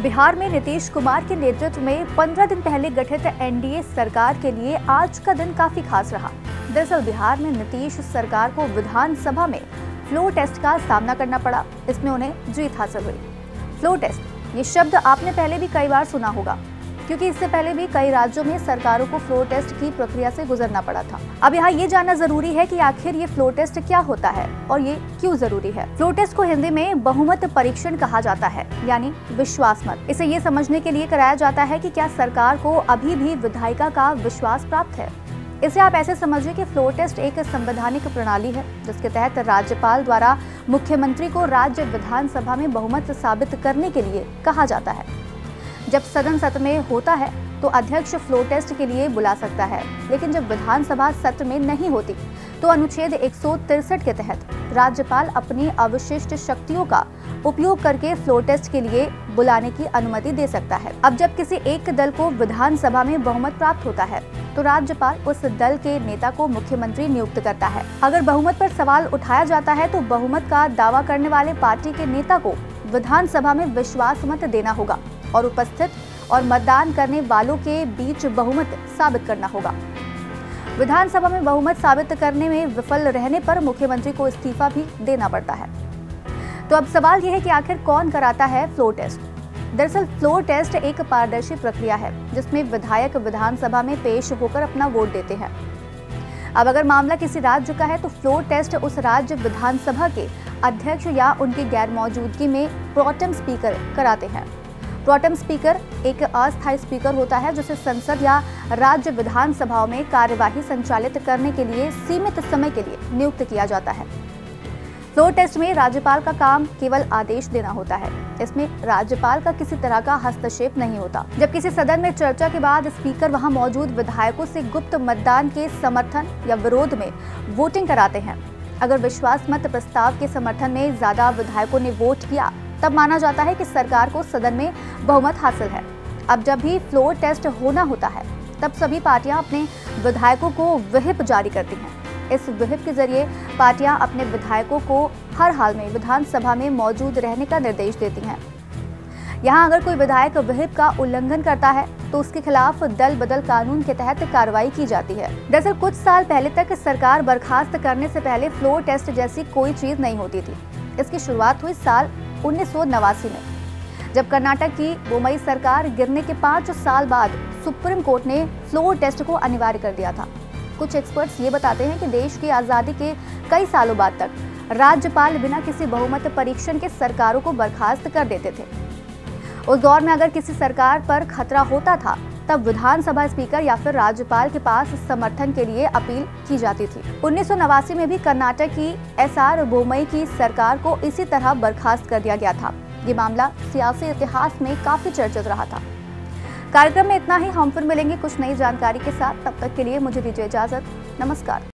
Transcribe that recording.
बिहार में नीतीश कुमार के नेतृत्व में 15 दिन पहले गठित एनडीए सरकार के लिए आज का दिन काफी खास रहा। दरअसल बिहार में नीतीश सरकार को विधानसभा में फ्लोर टेस्ट का सामना करना पड़ा। इसमें उन्हें जीत हासिल हुई। फ्लोर टेस्ट, ये शब्द आपने पहले भी कई बार सुना होगा, क्योंकि इससे पहले भी कई राज्यों में सरकारों को फ्लोर टेस्ट की प्रक्रिया से गुजरना पड़ा था। अब यहाँ ये जानना जरूरी है कि आखिर ये फ्लोर टेस्ट क्या होता है और ये क्यों जरूरी है। फ्लोर टेस्ट को हिंदी में बहुमत परीक्षण कहा जाता है, यानी विश्वास मत। इसे ये समझने के लिए कराया जाता है कि क्या सरकार को अभी भी विधायिका का विश्वास प्राप्त है। इसे आप ऐसे समझिए कि फ्लोर टेस्ट एक संवैधानिक प्रणाली है, जिसके तहत राज्यपाल द्वारा मुख्यमंत्री को राज्य विधानसभा में बहुमत साबित करने के लिए कहा जाता है। जब सदन सत्र में होता है तो अध्यक्ष फ्लोर टेस्ट के लिए बुला सकता है, लेकिन जब विधानसभा सत्र में नहीं होती तो अनुच्छेद 163 के तहत राज्यपाल अपनी अवशिष्ट शक्तियों का उपयोग करके फ्लोर टेस्ट के लिए बुलाने की अनुमति दे सकता है। अब जब किसी एक दल को विधानसभा में बहुमत प्राप्त होता है तो राज्यपाल उस दल के नेता को मुख्यमंत्री नियुक्त करता है। अगर बहुमत पर सवाल उठाया जाता है तो बहुमत का दावा करने वाले पार्टी के नेता को विधानसभा में विश्वास मत देना होगा और उपस्थित और मतदान करने वालों के बीच बहुमत साबित करना होगा। विधानसभा में बहुमत साबित करने में विफल रहने पर मुख्यमंत्री को इस्तीफा भी देना पड़ता है। तो अब सवाल यह है कि आखिर कौन कराता है फ्लोर टेस्ट। दरअसल फ्लोर टेस्ट एक पारदर्शी प्रक्रिया है, जिसमें विधायक विधानसभा में पेश होकर अपना वोट देते हैं। अब अगर मामला किसी राज्य का है तो फ्लोर टेस्ट उस राज्य विधानसभा के अध्यक्ष या उनकी गैर मौजूदगी में प्रोटेम स्पीकर कराते हैं। प्रोटेम स्पीकर एक अस्थायी स्पीकर होता है, जिसे संसद या राज्य विधानसभाओं में कार्यवाही संचालित करने के लिए सीमित समय के लिए नियुक्त किया जाता है। फ्लोर टेस्ट में राज्यपाल का काम केवल आदेश देना होता है। इसमें राज्यपाल का किसी तरह का हस्तक्षेप नहीं होता। जब किसी सदन में चर्चा के बाद स्पीकर वहां मौजूद विधायकों से गुप्त मतदान के समर्थन या विरोध में वोटिंग कराते हैं। अगर विश्वास मत प्रस्ताव के समर्थन में ज्यादा विधायकों ने वोट किया तब माना जाता है कि सरकार को सदन में बहुमत हासिल है। अब जब भी फ्लोर टेस्ट होना होता है तब सभी पार्टियां अपने विधायकों को व्हिप जारी करती हैं। इस व्हिप के जरिए पार्टियां अपने विधायकों को हर हाल में विधानसभा में मौजूद रहने का निर्देश देती हैं। यहाँ अगर कोई विधायक व्हिप का उल्लंघन करता है तो उसके खिलाफ दल बदल कानून के तहत कार्रवाई की जाती है। दरअसल कुछ साल पहले तक सरकार बर्खास्त करने से पहले फ्लोर टेस्ट जैसी कोई चीज नहीं होती थी। इसकी शुरुआत हुई साल 1989 में, जब कर्नाटक की बोम्मई सरकार गिरने के 5 साल बाद सुप्रीम कोर्ट ने फ्लोर टेस्ट को अनिवार्य कर दिया था। कुछ एक्सपर्ट्स ये बताते हैं कि देश की आज़ादी के कई सालों बाद तक राज्यपाल बिना किसी बहुमत परीक्षण के सरकारों को बर्खास्त कर देते थे। उस दौर में अगर किसी सरकार पर खतरा होता था तब विधानसभा स्पीकर या फिर राज्यपाल के पास समर्थन के लिए अपील की जाती थी। 1989 में भी कर्नाटक की एसआर बोम्मई की सरकार को इसी तरह बर्खास्त कर दिया गया था। ये मामला सियासी इतिहास में काफी चर्चित रहा था। कार्यक्रम में इतना ही। हम फिर मिलेंगे कुछ नई जानकारी के साथ। तब तक के लिए मुझे दीजिए इजाजत। नमस्कार।